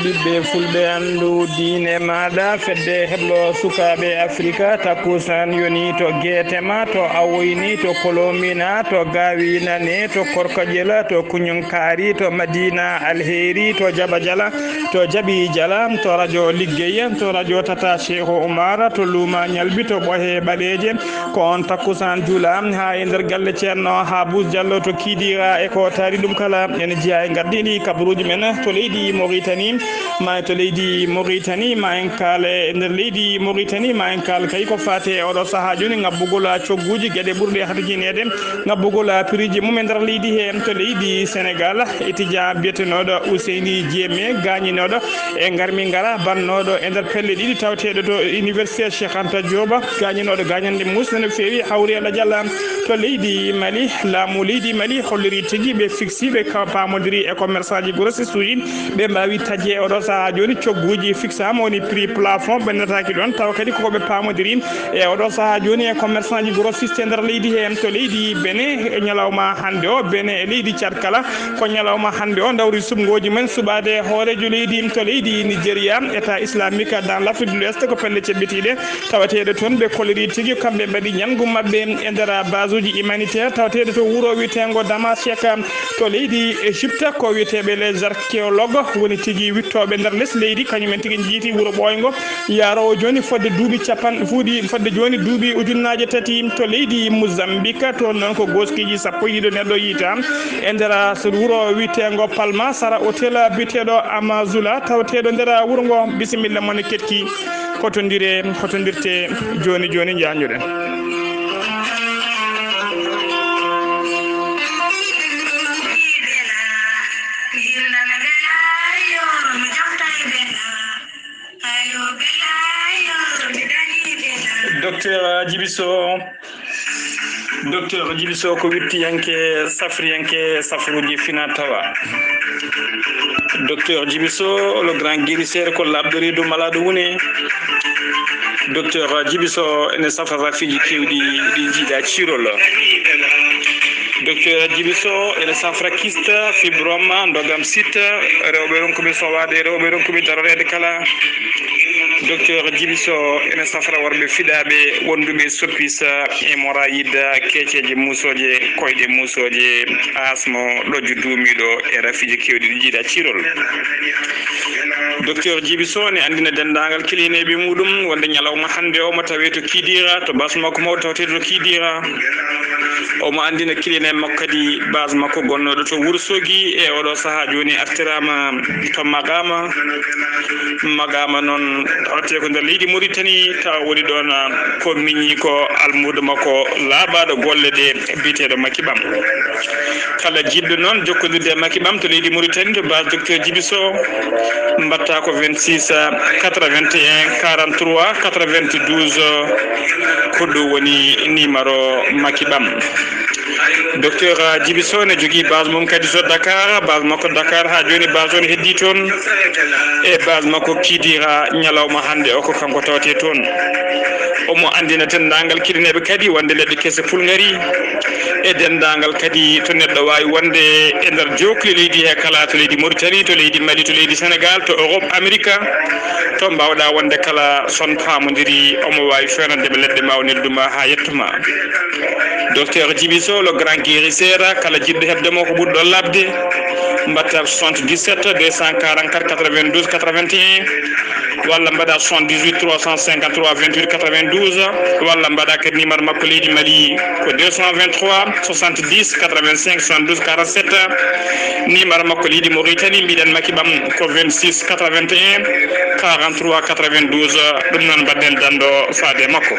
ɓiɓɓe fulɓe andu diine maɗa fedde heblo sukaɓe africa takkusan yoni to guetema to awoyni to kolomina to gawinane to korkodjela to kuñunkari to madina alheri to jaba diala to jaaɓi diala to radio ligguey to radio tata cheikh oumar to luuma ñalbi to ɓoohe ɓaɗeje ko on takkusan juula ha e nder galle ceerno Habous Diallo to kiidira e ko taari ɗum kala ene jeeya e gardiɗi kabaruji men to leydi Mauritanie ma to leydi Mauritanie ma en kaala e nder leydi Mauritanie ma en kaala kay ko fate e oɗo saaha joni ngabbugol cogguji gueɗe ɓurɗe harjinede ngabbugol piriji mum e nder leydi he to leydi Sénégal étudiant biyetenoɗo Ouseyni Diémé gañinoɗo e garmi gara bannoɗo e nder pelle ɗiɗi tawteɗo to université Cheikh Anta Diop gañinoɗo gañande musde no fewi hawri Allah Diallo to leydi Mali laamu leydi Mali holliri tigui ɓe fixiɓe pamodiri e commerçant ji grossiste uji ɓe mbawi taji e oɗo saaha joni cogguji fixama woni prix plafond ɓennetaki ɗon taw kadi kokoɓe pamodiri e oɗo saaha joni e commerçant ji grossiste e nder leydi he to leydi Bénin e ñalawma hande o Bénin e leydi Tchad kala ko ñalawma hande o dawri sumgoji men suɓade hoorejo leydi to leydi Nigéria état islamique dans l'Afrique de l'Ouest ko pelle ceɓɓitiɗe tawateɗe toon ɓe kolliri tigui kamɓe mbaɗi ñangu mabɓe e nder base uji humanitaire tawateɗe to wuuro wiyetego Damasek to leydi Égypte ko wiyeteɓe les archéologues woni tigui wittoɓe nder less leydi kañumen tigui jiiti wuuro ɓoygo yarowo joni fodde duuɓi capan fodde joni duuɓi ujunnaje tati to leydi Mozambique to noon ko goskiji sappo yiɗo neɗɗo yiita e nder so wuuro wiyetego Palma Sara hôtel biteɗo Amazula tawateɗo nder wuuro ngo bisimilla moon ketki hotodirte joni joni jañuɗen. Docteur Djibiso ko wittiyanke safriyanke safruji fina tawa Docteur Djibiso le grand guérisseur ko labdori do malade woni Docteur Djibiso ene safara fiji kewɗi ɗi jiiɗa cirol Docteur Djibiso ene safra kiste fibrome ndogam site rewɓe ronkuɓe sowade rewɓe ronkuɓe darorede kala Docteur Djibiso ene safra worɓe fiɗaɓe wonduɓe soppisa hémorroïde keceje musoje koyɗe musoje asmo ɗojju duumiɗo e rafiji kewɗi ɗi jiiɗa cirol Docteur Djibiso ne andina dendagal kilineɓe muɗum wonde ñalawma hande o mo tawe to Kidira to base makko mawɗo tawtede to Kidira omo andina kiline makko kadi base makko gonnoɗo to Wourossogui e oɗo saaha joni artirama to Magama noon tawte ko nder leydi Mauritanie taw woni ɗon ko miñi ko almudo makko laaɓaɗo golle ɗe biteɗo Macky Bam kala jiɗɗo noon jokkodirde Macky Bam to leydi Mauritanie to base Docteur Djibiso mbatta ko 26 81 43 92 ko ɗum woni numéro Macky Bam Docteur Djibiso ne jogui base mum kadi to Dakar base makko Dakar ha joni base on heddi toon e base makko Kidira ñalawma hande o ko kanko tawte toon omo andina dendagal kilineɓe kadi wonde leɗɗe kese pulgari e dendagal kadi to neɗɗo wawi wonde e nder jokli leydi he kala to leydi Mauritanie to leydi Mali to leydi Sénégal to Europe Amerique to mbawɗa wonde kala son pamodiri omo wawi fenandeɓe leɗɗe mawnedduma ha yettuma Docteur Djibiso le grand guérisseur kala jiɗɗo hebdemo ko ɓurɗo labde mbatta 77 244 92 81 walla mbaɗa 78 353 28 92 walla mbaɗa kadi numéro makko leydi Mali ko 223 70 85 72 47 numéro makko leydi Mauritanie mbiɗen Macky Bam ko 26 81 43 92 ɗum noon mbaɗɗen dando faade makko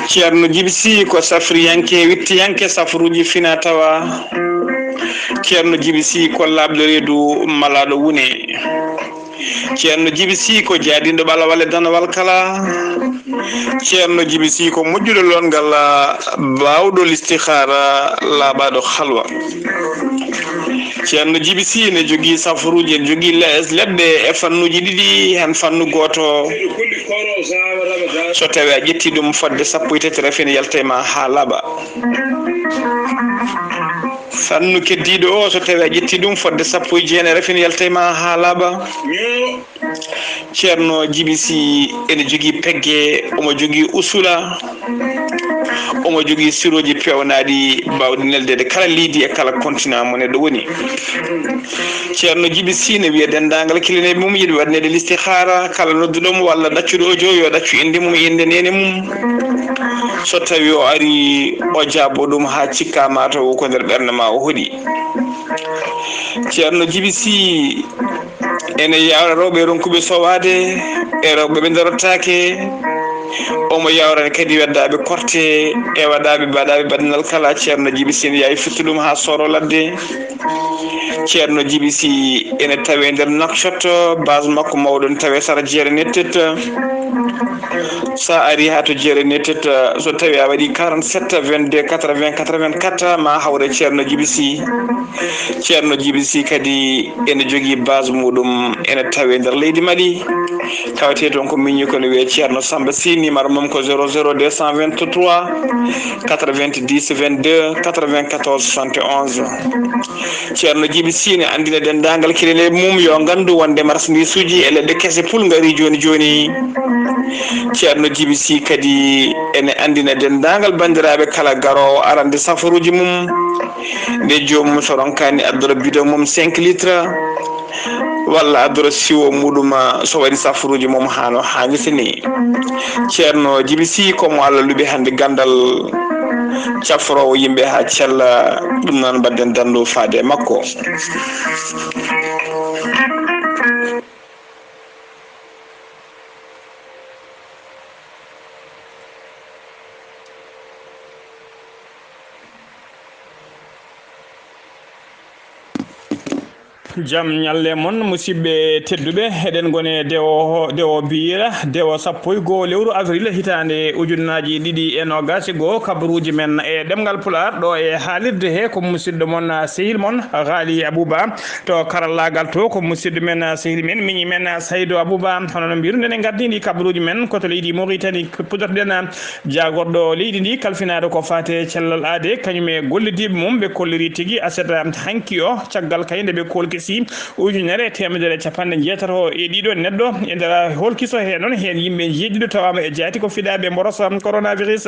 Ceerno Djibisi ko safriyanke wittiyanke safruji fina tawa Ceerno Djibisi ko labɗo reedu malaɗo wune Ceerno Djibisi ko jaadinɗo ɓalawal e danawal kala Ceerno Djibisi ko moƴƴuɗo longal bawɗo listihara laaɓaɗo halwa Ceerno Djibisi ne jogui safruji ne jogui leɗɗe e fannuji ɗiɗi hen fannu goto so tawi a ƴetti ɗum fodde 13 rafine yaltema ha laaɓa fannu keddiɗo o so tawi a ƴetti ɗum fodde 19 refin yaltayma ha laaɓa. ceerno Djiby Sy ene jogui pegge, omo jogui usula, omo jogui siroji pewnaɗi bawɗi neldede kala leydi e kala continent mo neɗɗo woni. ceerno Djiby Sy ne wiya dendagal kilineɓe mum yiɗi waɗnede listihara, kala nodduɗomo walla ɗaccuɗo audio yo ɗaccu inde mum inde nene mum, so tawi o ari o jaabo ɗum ha cikka mataw ko nder ɓernde ma o hoɗi. ceerno Djiby Sy ene yawra rewɓe ronkuɓe sowade e rewɓe ɓe darotake, omo yawrani kadi weddaɓe korte e waɗaɓe mbaɗaɓe baɗinal kala. ceerno Djiby Sy ene yawi fitti ɗum ha soro ladde. ceerno Djiby Sy ene tawe nder Nouakchott, base makko mawɗo ne tawe sara jeere nettet. sa ari ha to jeere nettet so tawi a waɗi 47 22 80 84 ma hawre ceerno Djiby Sy. ceerno Djiby Sy kadi ene jogui base muɗum ene tawe nder leydi Mali, kawete toon ko miñi kono wiye ceerno Samba Sy. numéro mum ko 00 223 90 22 94 71. ceerno Djiby Sy ne andina dendagal kilene mum yo gandu wonde marchandise uji e leɗɗe kese pul gari joni joni. ceerno Djiby Sy kadi ene andina dendagal bandiraɓe kala garowo arande safaruji mum nde jomum so ronkani addora bidon mum 5 litres walla addora siwo muɗum so waɗi safaruji mum hano hannirta ni. ceerno Djiby Sy komo Allah luɓi hande gandal cafrowo yimɓe ha cella, ɗum noon badden dandu faade makko. jam ñalle mon musidɓe tedduɓe, eɗen gone dewo biyira dewo 11 lewru avril hitande ujunnaji 2021 kabaruji men e ɗemgal pular ɗo e haalirde he ko musidɗo mon sehil mon Ghali Abouba, to karallagal to ko musidɗo men sehil men miñi men Saydou Abouba. hono no mbiru ndenen gardini kabaruji men koto leydi Mauritanie puɗɗotoɗen jagorɗo leydi ndi kalfinade ko fate cellal aade kañum e gollidiɓe mum ɓe kolliri tigui aseta hanki o caggal kayde ɓe kolkisi ujunere temedere capanɗe jeetato e ɗiɗo neɗɗo e nder holkiso he noon hen yimɓe jeeɗiɗo tawama e jaati ko fiɗaɓe mborosa coronavirus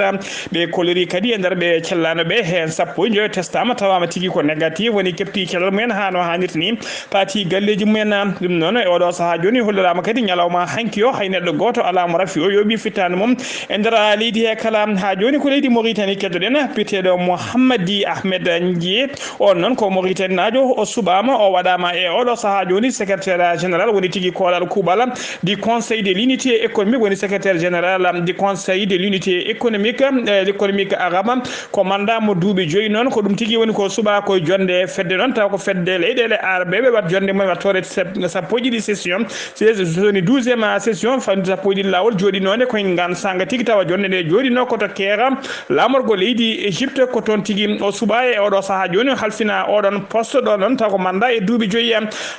ɓe kolori kadi e nder ɓe cellanoɓe hen 19 testama tawama tigui ko négatif woni kepti cellal mumen ha no hannirta ni paati galleji mumen. ɗum noon e oɗo saaha joni hollirama kadi ñalawma hanki o hay neɗɗo goto alamo rafi o yooɓi fittande mum e nder leydi he kala. ha joni ko leydi Mauritanie keddoɗen biteɗo Mouhammadi Ahmed Ndié, on noon ko Mauritanie najo, o suɓama o waɗama e oɗo saaha joni secrétaire général woni tigui kolal kuuɓal du conseil de l'unité économique, woni secrétaire général du conseil de l'unité économique arabe ko mandamo duuɓi joyi noon ko ɗum tigui woni ko suuɓa koye jonde fedde noon taw ko fedde leyɗele arabeɓe wat jonde mumen wattore 11 session soni 12e session fande 11 lawol joɗinode koye gan sanga tigui tawa jonde nde joɗino koto keera lamorgo leydi Égypte ko toon tigui o suuɓa e oɗo saaha joni halfina oɗon poste ɗo noon taw ko manda e duuɓi joyi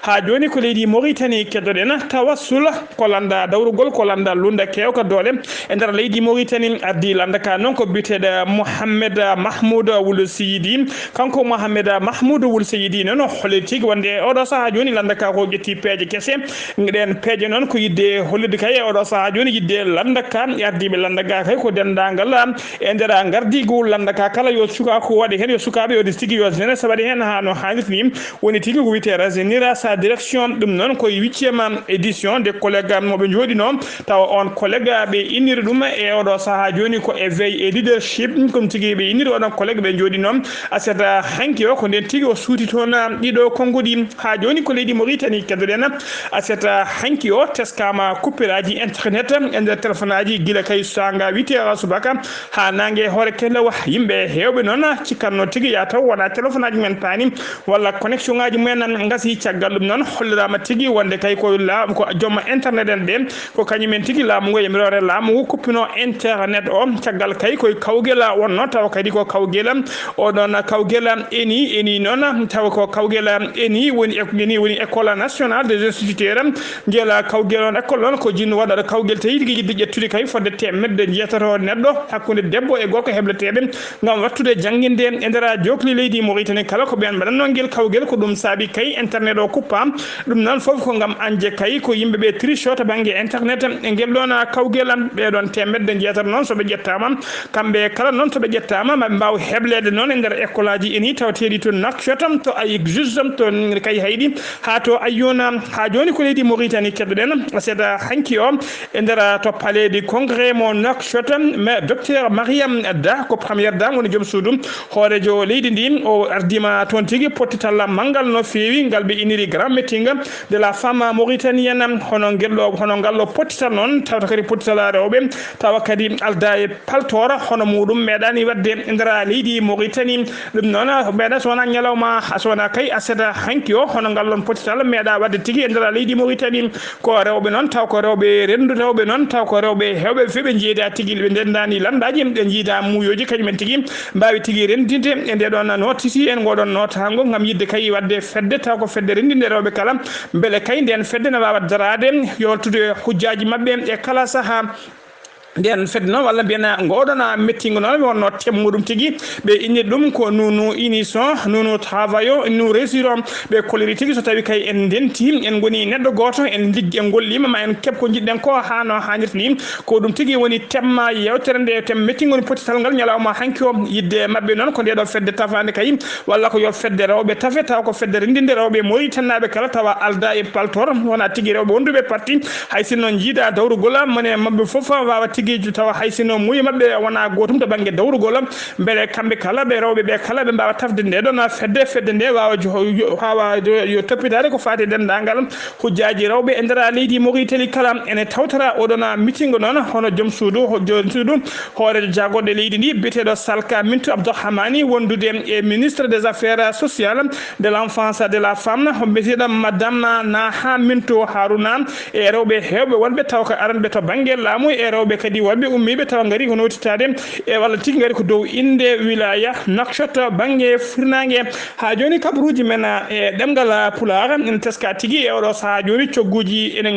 ha joni ko leydi Mauritanie keddoɗen tawassul ko landa dawrugol ko landa lunda kewka doole e nder leydi Mauritanie ardi landaka noon ko biteɗo Mohamed Mahmoud Wul Seydi. kanko Mohamed Mahmoud Wul Seydi noon holliti tigui wonde oɗo saaha joni landaka ko ƴetti peeje kese ɗen peeje noon ko yidde hollide kay oɗo saaha joni yidde landaka ardiɓe landaka kay ko dendagal e nder gardigol landaka kala yo suka ko waɗi hen yo sukaɓe yo tigui yo jeunesse waɗi hen ha no hannirta ni woni tigui ko wiyete rajeunir sa direction. ɗum noon koye 8e édition de collègue moɓe jooɗino tawa on collègue ɓe inniri ɗum e oɗo saaha joni ko éveil et leadership comme tigui ɓe inniri oɗon collègue ɓe jooɗino aseta hanki o ko nden tigui o suuti toon ɗiɗo konngudi. ha joni ko leydi Mauritanie keddoɗen aseta hanki o teskama couperaji internet e nder téléphone aji guila kay sanga 8h subaka ha nangue hoore kellewa. yimɓe hewɓe noon cikkanno tigui ya taw wona téléphone aji men paani walla connexion ngaji mumen gasi caggal ɗum noon hollirama tigui wonde kay ko laamu ko jooma internet en ɓen ko kañumen tigui laamu ngo yamirore laamu ngu kuppino internet o caggal kay koye kawguela wonno taw kadi ko kawguela oɗon kawguela eni noon taw ko kawguela eni woni école nationale des instituteurs guela kawguel on école on ko jinno waɗaɗo kawguel tawi tigui yidde ƴettude kay fodde temedde jeetato neɗɗo hakkude debbo e gorko hebleteɓe gam wattude jangguinde e nder jokli leydi Mauritanie kala ko ɓen mbaɗanno guel kawguel ko ɗum saabi kay internet o kuppam ɗum noon foof ko gam anje kay ko yimɓeɓe triche to banggue internet e guel ɗon kawguel ɓeɗon temedde jeetato noon soɓe ƴettama kamɓe kala noon toɓe ƴettama maɓe mbaw heblede noon e nder école aji eni tawateɗi to Nouakchott to ayik jusam to kay hayɗi ha to ayyuna ha joni ko leydi Mauritanie keddoɗen seeɗa hanki o e nder to palais du congrès mo Nouakchott mais docteur Mariam Da ko première dame woni joom suudu hoorejo leydi ndi o ardima toon tigui pottitalla manggal no fewi ngal ɓe iniri grand meeting de la femme mauritanienne hono ngallo pottital noon tawta kadi pottital rewɓe tawa kadi alda e paltora hono muɗum meeɗani wadde e nder leydi Mauritanie ɗum noon meeɗa sowona ñalawma sowona kay aseeda hanki o hono ngallon pottital meeɗa wadde tigui e nder leydi Mauritanie ko rewɓe noon taw ko rewɓe rendu rewɓe noon taw ko rewɓe hewɓe feɓe jeeyda tigui ɓe ndendani landaji ɓe jiida muuyoji kañumen tigui mbawi tigui rendinde e nde ɗon notiti en ngoɗon notago gam yidde kay wadde fedde taw ko fedde rendinde rewɓe kala beele kay nden fedde ne wawa darade yoltude hujjaji mabɓe e kala saaha nden fedde noon walla mbiyana ngoɗona mettingo noon wonno temmuɗum tigui ɓe inni ɗum ko nous unissons nous travaillons nous réussirons ɓe koliri tigui so tawi kay en denti en goni neɗɗo goto en liggi en gollima ma en keeb ko jiɗɗen ko ha no hannirta ni ko ɗum tigui woni temma yewtere nde tem mettingol pottital ngal ñalawma hanki o yidde mabɓe noon ko ndeɗo fedde tafande kay walla ko yo fedde rewɓe tafe taw ko fedde rendinde rewɓe Mauritanaɓe kala tawa alda e paltor wona tigui rewɓe wonduɓe parti hay sinno jiida dawrugol mone mabɓe foof wawa tigui tawa hay sino muuyi mabɓe wona gotum to banggue dawrugol beele kamɓe kala ɓe rewɓe ɓe kala ɓe mbawa tafde nde ɗon fedde nde wawa yo toppitade ko fati dendagal hujjaji rewɓe e nder leydi Mauritanie kala ene tawtara oɗon meeting noon hono joom suudu hoorejo jagoɗo leydi ndi biyeteɗo Salka Mintou Abdourahmani wondude e ministre des affaires sociales de l'enfance de la femme biyeteɗo madame Naha Mintou Harouna e rewɓe hewɓe wonɓe taw ko aranɓe to banggue laamu e rewɓe kadi wonɓe ummiɓe tawa gari ko notitade e walla tigui gari ko dow inde wilaya Nouakchott banggue firnangue ha joni kabaruji men e ɗemgal pular ene teska tigui e oɗo saaha joni cogguji ene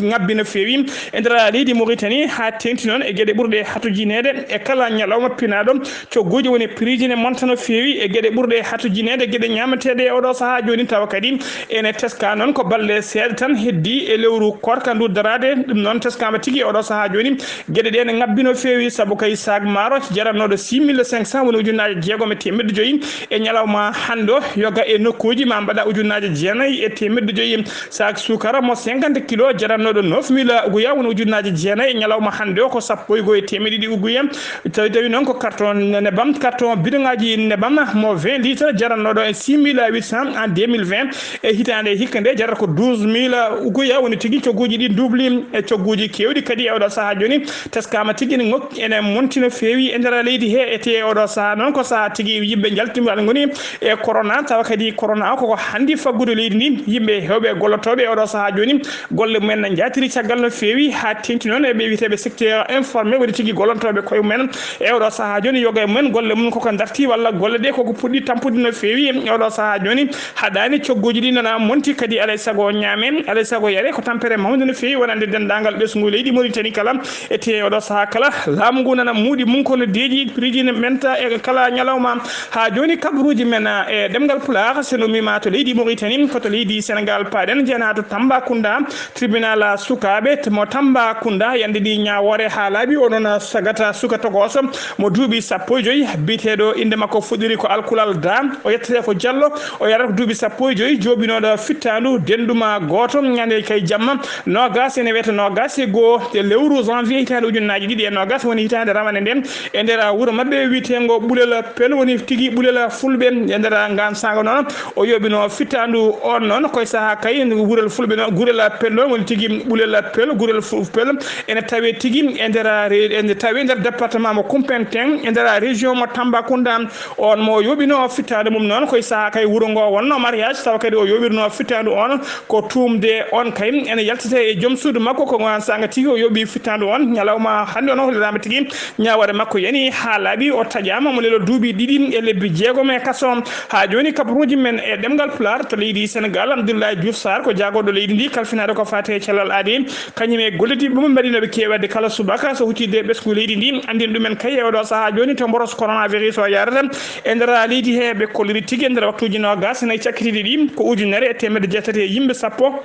ngabbi no fewi e nder leydi Mauritanie ha tengti noon e gueɗe ɓurɗe hatujinede e kala ñalawma pinaɗo cogguji woni prix ne monta no fewi e gueɗe ɓurɗe hatujinede gueɗe ñameteɗe e oɗo saaha joni tawa kadi ene teska noon ko balɗe seeɗa tan heddi e lewru korka ndu darade ɗum noon teskama tigui oɗo saaha joni gueɗe ɗe ne ngabbi no fewi saabu kay sac maaro jarannoɗo 6500 woni ujunnaje 6,5 e ñalawma hande o yoga e nokkuji ma mbaɗa ujunnaje 9,5 sac sukara mo 50 kilo jarannoɗo 9000 uguya woni ujunnaje 9 e ñalawma hande o ko 1,2 uguya tawi noon ko carton nebam carton bidongaji nebam mo 20 litres jarannoɗo e 6800 en 2020 e hitande hikka nde jarata ko 12000 uguya woni tigui cogguji ɗi dubli e cogguji kewɗi kadi e oɗo saaha joni teskama tigui ne ngokki ene monti no fewi e nder leydi he ete oɗo saaha noon ko saaha tigui yimɓe jaltimo aɗa goni e corona tawa kadi corona o koko handi faggude leydi ndi yimɓe hewɓe gollotoɓe oɗo saaha joni golle mumen ne jatiri caggal no fewi ha tengti noon eɓe wiyeteɓe secteur informé waɗi tigui gollotoɓe koye mumen e oɗo saaha joni yoga e mumen golle mum koko darti walla golle ɗe koko puɗɗi tampude no fewi e oɗo saaha joni haɗani cogguji ɗi nana monti kadi alay saago ñaamen alay saago yare ko tampere mawde no fewi wonande dendagal ɓesgu leydi Mauritanie kala ete oɗo saaha kala laamu ngu nana muuɗi mum kono deeji prix ne menta e kala ñalawma ha joni kabaruji men e ɗemgal pular seno mima to leydi Mauritanie koto leydi Sénégal paɗen jeena to Tambacounda tribunal sukaɓe mo Tambacounda yande ɗi ñawore ha laaɓi onon sagata suka togos mo duuɓi 15 biteɗo inde makko fuɗɗiri ko alkulal da o yettete ko Diallo o yarata ko duuɓi 15 jooɓinoɗo fittandu denduma goto ñande kay jamma nogas ene wiyete nogas e goho e lewru janvier hitande ujunnaaji ɗiɗi e nogas woni hitande ramane nden e nder wuro mabɓe wiitengo ɓulela pel woni tigui ɓulela fulɓe e nder ngam saga noon o yoɓino fittandu on noon koye saaha kay gurel fulɓe noon gurel pel noon woni tigui ɓulela pel gurel pel ene tawe tigui e nder tawi nder département mo Koumpentoum e nder région mo Tambacounda on mo yoɓino fittandu mum noon koye saaha kay wuro ngo wonno mariage tawa kadi o yoɓirno fittandu on ko tumde on kay ene yaltete e joom suudu makko ko gon sanga tigui o yoɓi fittandu on ñalawma hande on hollirama tigui ñawore makko yani ha laaɓi o taƴama mo lelo duuɓi ɗiɗi e lebbi jeegom e kaso ha joni kabaruji men e ɗemgal Pulaar to leydi Sénégal Abdoulaye Diouf Sarr ko jagoɗo leydi ndi kalfinade ko fate e cellal aadi kañum e golletiɓe mum mbaɗinoɓe kewade kala subaka so huttide ɓesgu leydi ndi andin ɗumen kay e oɗo saaha joni to mboros coronavirus o yarata e nder leydi he ɓe kolliri tigui e nder waktuji nogas nayi cakkitiɗi ɗi ko ujunere e temedde jeetati e yimɓe sappo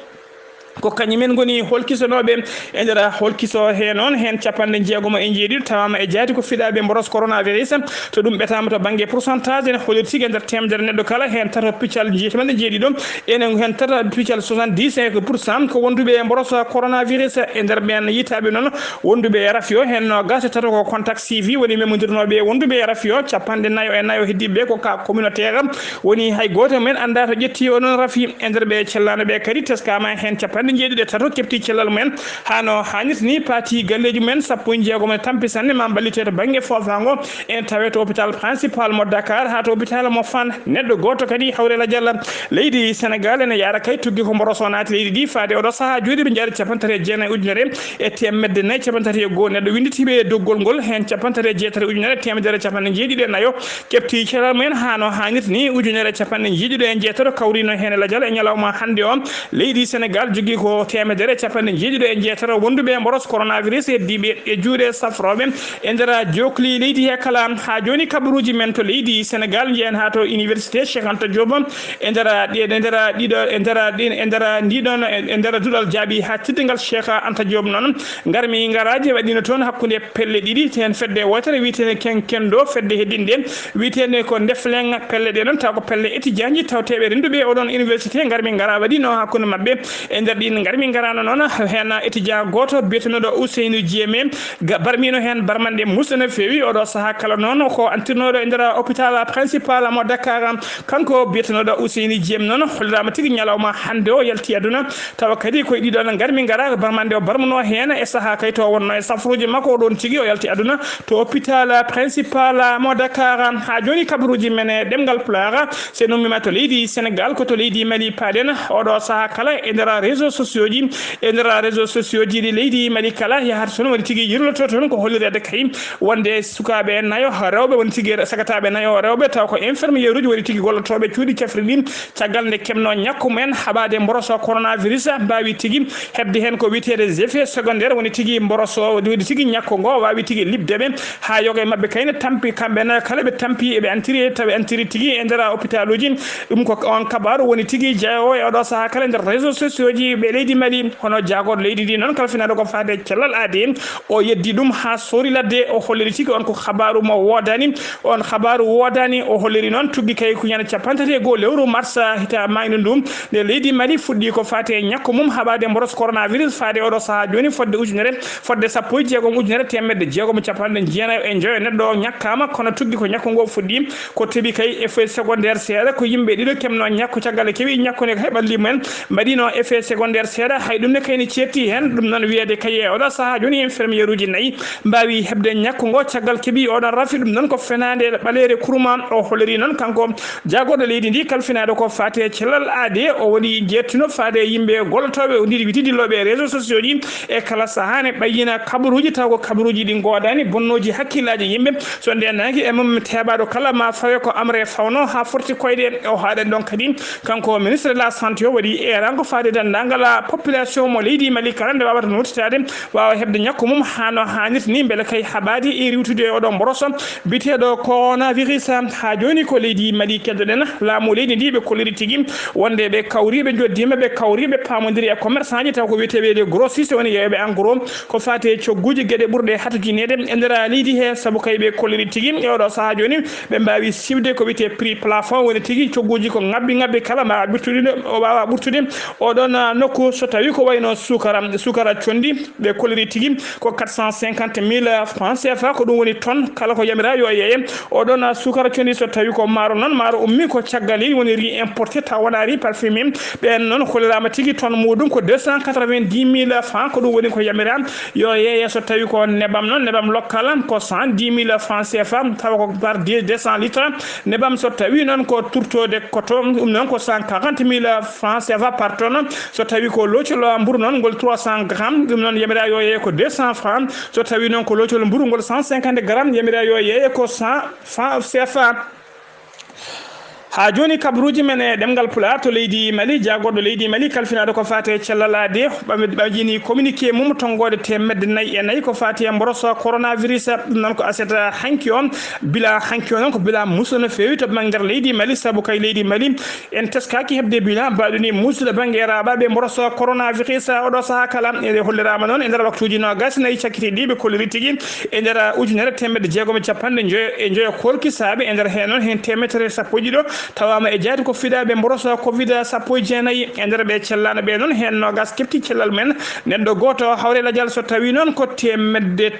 ko kañumen goni holkisanoɓe e nder holkiso he noon hen capanɗe jeegom e jeeɗiɗo tawama e jaati ko fiɗaɓe mboros coronavirus to ɗum ɓetama to banggue pourcentage ene holliri tigui e nder temedere neɗɗo kala hen tata piccal jeetemeɗe jeeɗiɗo ene hen tata piccal 75% ko wonduɓe e mboros coronavirus e nder ɓen yitaɓe noon wonduɓe e rafio hen no gasa tata ko contact suivi woni memodirnoɓe wonduɓe e rafio capanɗe nayo e nayo heddiɓe ko ka communautaire woni hay goto men anda to ƴetti onon rafi e nder ɓe cellanoɓe kadi teskama hen capanɗe jeeɗiɗe tato kepti cellal mumen hano hannirta ni paati galleji mumen sappo e jeegom e tampisanne ma ballite to banggue fofango en tawe to hôpital principal mo Dakar ha to hôpital mo Fann neɗɗo goto kadi hawrela dialla leydi Sénégal ene yaara kay tuggi ko mboroso naati leydi ndi faade oɗo saaha jooɗi ɓe jaari capantati e jeenayyi ujunere e temedde nayyi capantati e goho neɗɗo winditiɓe e doggol ngol hen capantati e jeetati ujunere temedere capanɗe jeeɗiɗi e nayo kepti cellal mumen hano hannirta ni ujunere capanɗe jeeɗiɗi e jeetato kawrino hen e ladial e ñalawma hande o leydi Sénégal jogui ko temedere capanɗe jeeɗiɗi e jeetato wonduɓe mboros coronavirus heddiɓe e juuɗe safroɓe e nder jokli leydi he kala ha joni kabaruji men to leydi Sénégal jeeyen ha to université Cheikh Anta Diop e nder duɗal jaaɓi ha tiddigal Cheikh Anta Diop noon garmi garaji waɗino toon hakkude pelle ɗiɗi ten fedde wotere witene kendo fedde heddinde witene ko Ndefleng pelle ɗe noon taw ko pelle étudiant ji tawteɓe renduɓe oɗon université garmi gara waɗino hakkude mabɓe e nder ɗin garmi garano noon hen étudiant goto biyetenoɗo Ousseynou Diémé barmino hen barmanɗe musɗo no fewi oɗo saaha kala noon ko antirnoɗo e nder hôpital principal mo Dakar kanko biyetenoɗo Ousseynou Diémé noon hollirama tigui ñalawma hande o yalti aduna tawa kadi koye ɗiɗon garmi gara barmanɗe o barmano hen e saaha kay to wonno e safruji makko oɗon tigui o yalti aduna to hôpital principal mo Dakar ha joni kabaruji men e ɗemgal Pulaar se nummima to leydi Sénégal ko to leydi Mali paaɗen oɗo saaha kala e nder réseaux sociaux ji e nder réseaux sociaux ji ɗi leydi Mali kala yahata toon woni tigui yirloto toon ko hollirede kay wonde sukaɓe nayo rewɓe woni tigui sagataɓe nayo rewɓe taw ko infirmiére uji woni tigui gollotoɓe cuuɗi cafri ɗin caggal nde kemno ñakku men haɓade mboroso coronavirus mbawi tigui hebde hen ko witede effet secondaire woni tigui mboroso woni tigui ñakku ngo wawi tigui libdeɓe ha yoga e mabɓe kayne tampi kamɓe nayo kala ɓe tampi eɓe antiri tawi antiri tigui e nder hôpital uji ɗum ko on kabaru woni tigui jeeyowo e oɗo saaha kala nder réseaux sociaux ji ɓe leydi Mali hono jagoɗo leydi ndi noon kalfinaɗo ko fate cellal aadi o yeddi ɗum ha sori ladde o holliri tigui on ko habaru mo wodani on habaru wodani o holliri noon tuggi kay ko ñande capantati e goho lewru mars hita mayno ɗum nde leydi Mali fuɗɗi ko fate ñakku mum haɓade mboros coronavirus faade oɗo saaha joni fodde ujunere fodde sappo e jeegom ujunere temedde jeegom capanɗe jeenayyo e joyo neɗɗo o ñakkama kono tuggi ko ñakku ngo fuɗɗi ko teeɓi kay effet secondaire seeɗa ko yimɓe ɗiɗo kemno ñakku caggal keewi ñakkune heɓalli mumen mbaɗino effet secondaire seeɗa hay ɗum ne kayni cetti hen ɗum noon wiyede kaye oɗo saaha joni infirmiére uji nayyi mbawi hebde ñakku ngo caggal keeɓi oɗon rafi ɗum noon ko fenade ɓaleere kurma o holliri noon kanko jagoɗo leydi ndi kalfinaɗo ko fate cellal aade o woni jettino faade yimɓe gollotoɓe o ndiɗi witidilloɓe e réseaux sociaux ji e kala saaha ne ɓayyina kabaruji taw ko kabaruji ɗi godani bonnoji hakkillaji yimɓe so ndenaki e mum teɓaɗo kala ma fawe ko amre fawno ha forti koyɗe o haɗen ɗon kadi kanko ministre de la santé o waɗi eranko faade dendagal population mo leydi Mali kala nde wawata nuttitade wawa hebde ñakku mum hano hannirta ni beele kay haɓadi e riwtude oɗo mboroso biteɗo coronavirus ha joni ko leydi Mali keddoɗen laamu leydi ndi ɓe kolliri tigui wonde ɓe kawriɓe joddima ɓe kawriɓe pamodiri e commerçant ji taw ko wiyeteɓe les grossistes woni yeyoɓe en gros ko fate cogguji gueɗe ɓurɗe hatojinede e nder leydi he saabu kay ɓe kolliri tigui e oɗo saaha joni ɓe mbawi siwde ko wiyete prix plafond woni tigui cogguji ko ngabbi kala mbawa ɓurtude o wawa ɓurtude oɗon nokku so tawi ko wayno sukara condi ɓe koliri tigi ko 450.000 francs CFA ko ɗum woni tonne kala ko yamira yo yeeye oɗon sukara condi so tawi ko maaro noon maaro ummi ko caggali woni riz importé taw wona riz parfumé ɓen noon kolirama tigi tonne muɗum ko 290.000 francs ko ɗum woni ko yamira yo yeeye so tawi ko nebam noon nebam local ko 110.000 francs CFA tawa ko par 200 litres nebam so tawi noon ko tourtode koto ɗum noon ko 140.000 francs CFA par tonne so tawi ko locol mburu noon ngol 300 grammes ɗum noon yamira yo yeeye ko 200 francs so tawi noon ko locol mburu ngol 150 grammes yamira yo yeeye ko 100 francs CFA ha joni kabruji men e ɗemgal pulaar to leydi Mali jagoɗo leydi Mali kalfinaɗo ko fati e cellalade ɓe jini communiqué mum tongode 4 ko fati e mboroso coronavirus ɗum noon ko aseta hanki on bila hanki o noon ko bila musuɗo no fewi to banggue nder leydi Mali saabu kay leydi Mali en teskaki hebde bila mbaɗuni musuɗo banggue e raɓaɓe mboroso coronavirus oɗo saaha kala e hollirama noon e nder waktuji nogas nayyi cakkiti ɗi ɓe kolliri tigui e nder ujunere 650 kolki saabe e nder hen noon hen 110 tawama e jaati ko fiɗaɓe mboroso covid 19 e nder ɓe cellano ɓe noon hen nogas kepti cellal men neɗɗo goto hawre ladial so tawi noon ko 300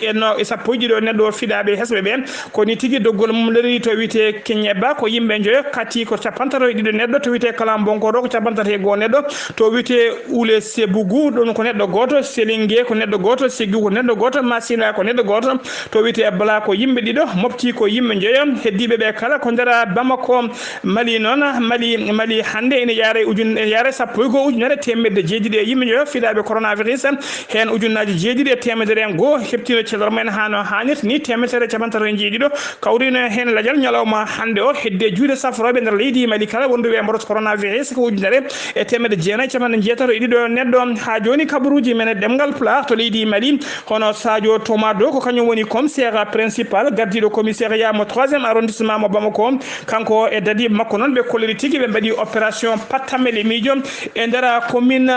e 11 neɗɗo fiɗaɓe hesɓe ɓen koni tigui doggol mum lari to wiyete Keñeba ko yimɓe joyo kati ko 52 neɗɗo to wiyete Kalambonkoɗo ko 51 neɗɗo to wiyete Oulé Sébougou ɗum ko neɗɗo goto Sélingué ko neɗɗo goto Ségou ko neɗɗo goto Massina ko neɗɗo goto to wiyete Bala ko yimɓe ɗiɗo Mopti ko yimɓe joyo heddiɓe ɓe kala ko nder Bamako Mali noon Mali hande ene yaare yaare sappo ko ujunere 100 e yimɓe joyo fiɗaɓe coronavirus hen ujunnaji 7 e 101 heɓtino cellal men hano hannit ni 157 kawrino hen ladial ñalawma hande o hedde juuɗe safroɓe nder leydi Mali kala wonduɓe mboros coronavirus ko ujunere e 196 neɗɗo ha joni kabaruji men ɗemgal pulaar to leydi Mali hono Sadio Tomado ko kañum woni commissaire principal gardiɗo commissariat mo 3e arrondissement mo Bamako kanko e dadi makko noon ɓe kolliri tigui ɓe mbaɗi opération pattamele miijo e nder commune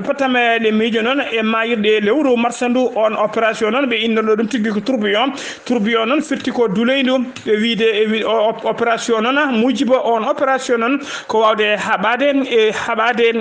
pattamele miijo noon e mayirɗe lewru marsandou on opération noon ɓe innoɗo ɗum tigui ko tourbillon noon firti ko duuleydu ɓe wiide opération noon mujiba on opération noon ko wawde haɓade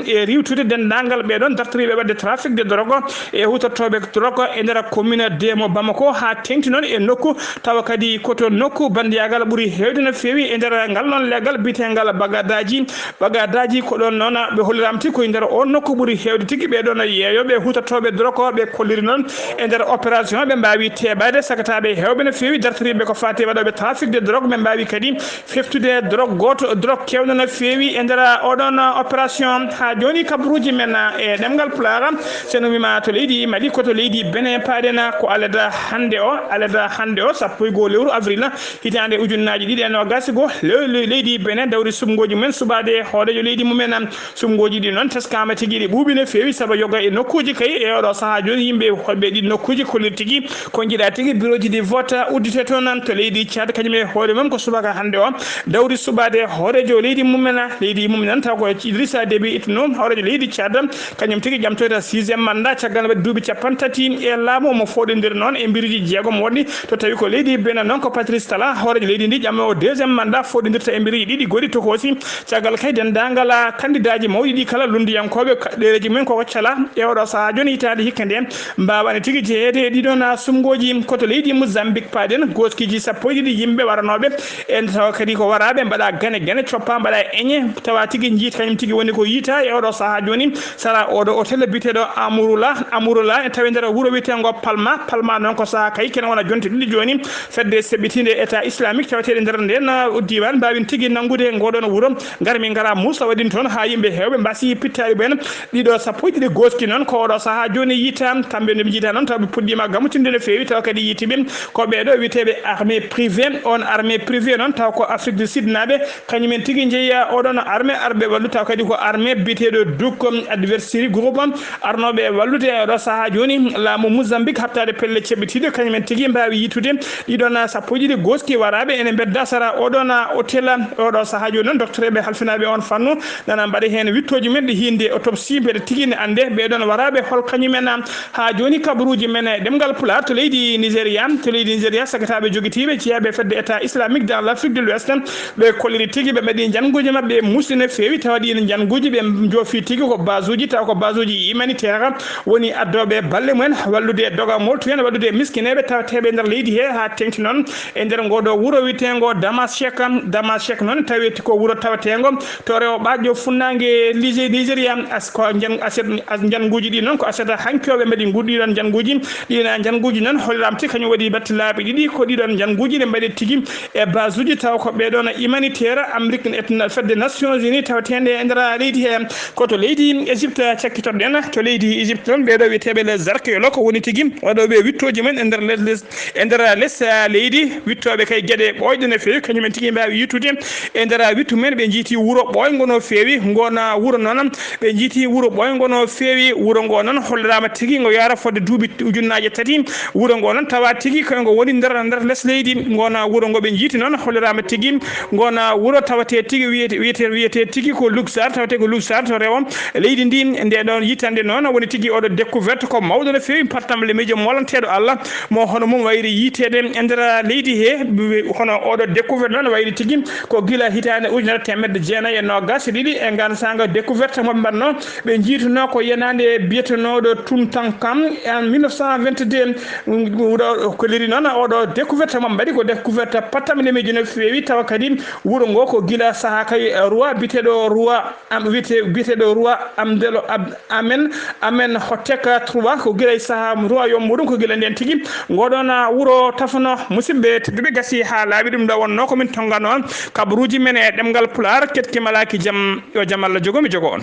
e riwtude dendagal ɓeɗon dartoriɓe wadde trafic de drogue e hutortoɓe drogue e nder commune de mo Bamako ha tengti noon e nokku tawa kadi koto nokku bandiyagal ɓuuri hewde no fewi e nder ngal noon leggal bitengal bagadaji ko ɗon noon ɓe hollirama tigui koye nder on nokku ɓuuri hewde tigui ɓeɗon yeeyoɓe hutortoɓe drogue ɓe kolliri noon e nder opération ɓe mbawi teɓade sagataɓe hewɓe no fewi dartoriɓe ko fati waɗoɓe trafic de drogue ɓe mbawi kadi feftude drogue kewno no fewi e nder oɗon opération ha joni kabaruji men e ɗemgal pulaar seno wima to leydi Mali koto leydi Benin paɗen ko aleda hande o 1 lewru avril hitande ujunnaji 2020 leydi Benin dawri sumgoji mumen subade hoorejo leydi mumen sumgoji ɗi noon teskama tigui ɗi ɓuuɓi no fewi saabu yoga e nokkuji kay e oɗo saaha joni yimɓe holɓe ɗi nokkuji kollir tigui ko jiiɗa tigui bureau ji ɗi vote uddite toon to leydi Tchad kañum e hoore mum ko subaka hande o dawri subade hoorejo leydi mumen taw ko Idrissa Déby Itno hoorejo leydi Tchad kañum tigui ƴamtoyta 6e mandat caggal wadde duuɓi 30 e laamu omo foɗodiri noon e biriji jeegom waɗɗi to tawi ko leydi Benin noon ko Patrice Tala hoorejo leydi ndi ƴamme o 2e mandat foɗodirta e biriji ɗiɗi goɗɗi tokosi caggal kay dendagal candidat ji mawɗi ɗi kala lunduyankoɓe ɗereji mumen koko cala e oɗo saaha joni hitade hikka nde mbawani tigui jeeyede ɗiɗon sumgoji koto leydi Mozambique paɗen goskiji 12 yimɓe waranoɓe en tawa kadi ko waraɓe mbaɗa gane coppa mbaɗa eñe tawa tigui jiit kañum tigui woni ko yiita e oɗo saaha joni sara oɗo hôtel biteɗo Amourula e tawi nder wuuro wiyetego Palma noon ko saaha kay kene wona jonte ɗiɗi joni fedde seɓɓitinde état islamique tawateɗe nder nden diwan mbawin tigui nanggude ngoɗon wuuro garmi gara Moussa waɗin toon ha yimɓe hewɓe mbasi pittari ɓen ɗiɗo 12 goski noon ko oɗo saaha joni yiita kamɓe ndeɓe jiita noon taw ɓe puɗɗima gamutinde no fewi tawa kadi yiitiɓe ko ɓeɗo wiyeteɓe armée privé noon taw ko Afrique du Sud naɓe kañumen tigui jeeya oɗon armée arɓe wallu taw kadi ko armée biteɗo Duk adversaire groupe arnoɓe wallude oɗo saaha joni laamu Mozambique habtade pelle ceɓɓitiɗe kañumen tigui mbawi yitude ɗiɗon 12 goski waraɓe ene bedda sara oɗon hôtel gotel oɗo sahaji noon docteur ɓe halfinaɓe on fannu nana mbaɗa hen wittoji men ɗi hinde autopsie mbeɗa tigui ne ande ɓeɗon waraɓe hol kañumen ha joni kabaruji men e ɗemgal Pulaar to leydi Nigéria sagataɓe joguitiɓe jeeyaɓe fedde état islamique dans l'Afrique de l'Ouest ɓe kolliri tigui ɓe mbaɗi janguji mabɓe musde no fewi tawa ɗin janguji ɓe joofi tigui ko base uji taw ko base uji humanitaire woni addoɓe balle mumen wallude dogamol to hen wallude miskineɓe tawateɓe nder leydi he ha tengti noon e nder ngoɗo wuuro witego Damas noon taweti ko wuuro tawatego to rewo ɓaƴƴo funnague Nigéria ko janguji ɗi noon ko asata hankoɓe mbaɗi gurɗiɗon janguji ɗina janguji noon hollirama ti kañum waɗi batte laaɓi ɗiɗi ko ɗiɗon janguji ɗe mbaɗi tigui e base uji taw ko ɓeɗon humanitaire Amérique fedde Nations Unies tawatede e nder leydi he koto leydi Égypte cakkitoɗen to leydi Égypte noon ɓeɗo wiyeteɓe les archéologues ko woni tigui waɗoɓe wittoji men e nder less leydi wittoɓe kay gueɗe ɓoyɗe no fewi kañumen tigui mbawi yittude e nder wittu men ɓe jiiti wuuro ɓoygo no fewi gona wuuro noon ɓe jiiti wuuro ɓoygo no fewi wuuro ngo noon hollirama tigui ngo yara fodde duuɓi ujunnaje 3 wuuro ngo noon tawa tigui koygo woni nder less leydi gona wuuro ngo ɓe jiiti noon hollirama tigui gona wuuro tawate tigui wiyete tigui ko Luxar tawate ko Luxar to rewo leydi ndi ndeɗon yitande noon woni tigui oɗo découverte ko mawɗo no fewi partam le miijo molanteɗo Allah mo hono mum wayri yitede e nder leydi he hono oɗo découverte noon wayri tigui ko guila hitande ujunere temedde jeenayyi e nogas ɗiɗi e gansaga découverte mo mbanno ɓe jiituno ko yenade biyetenoɗo Toutankhamon en 1922 ko liri noon oɗo découverte mo mbaɗi ko découverte pattam le miijo no fewi tawa kadi wuuro ngo ko guila saaha kay roi biteɗo roi amdelo amen hoteka 3 ko guila saaha royaume muɗum ko guila nden tigui ngoɗon wuuro tafano musidɓe tedduɓe gasi ha laaɓi ɗum ɗo wonno komin tongano kabaruji men e ɗemgal Pulaar kettimalaki jaam yo jaam Allah jogo mi jogo on.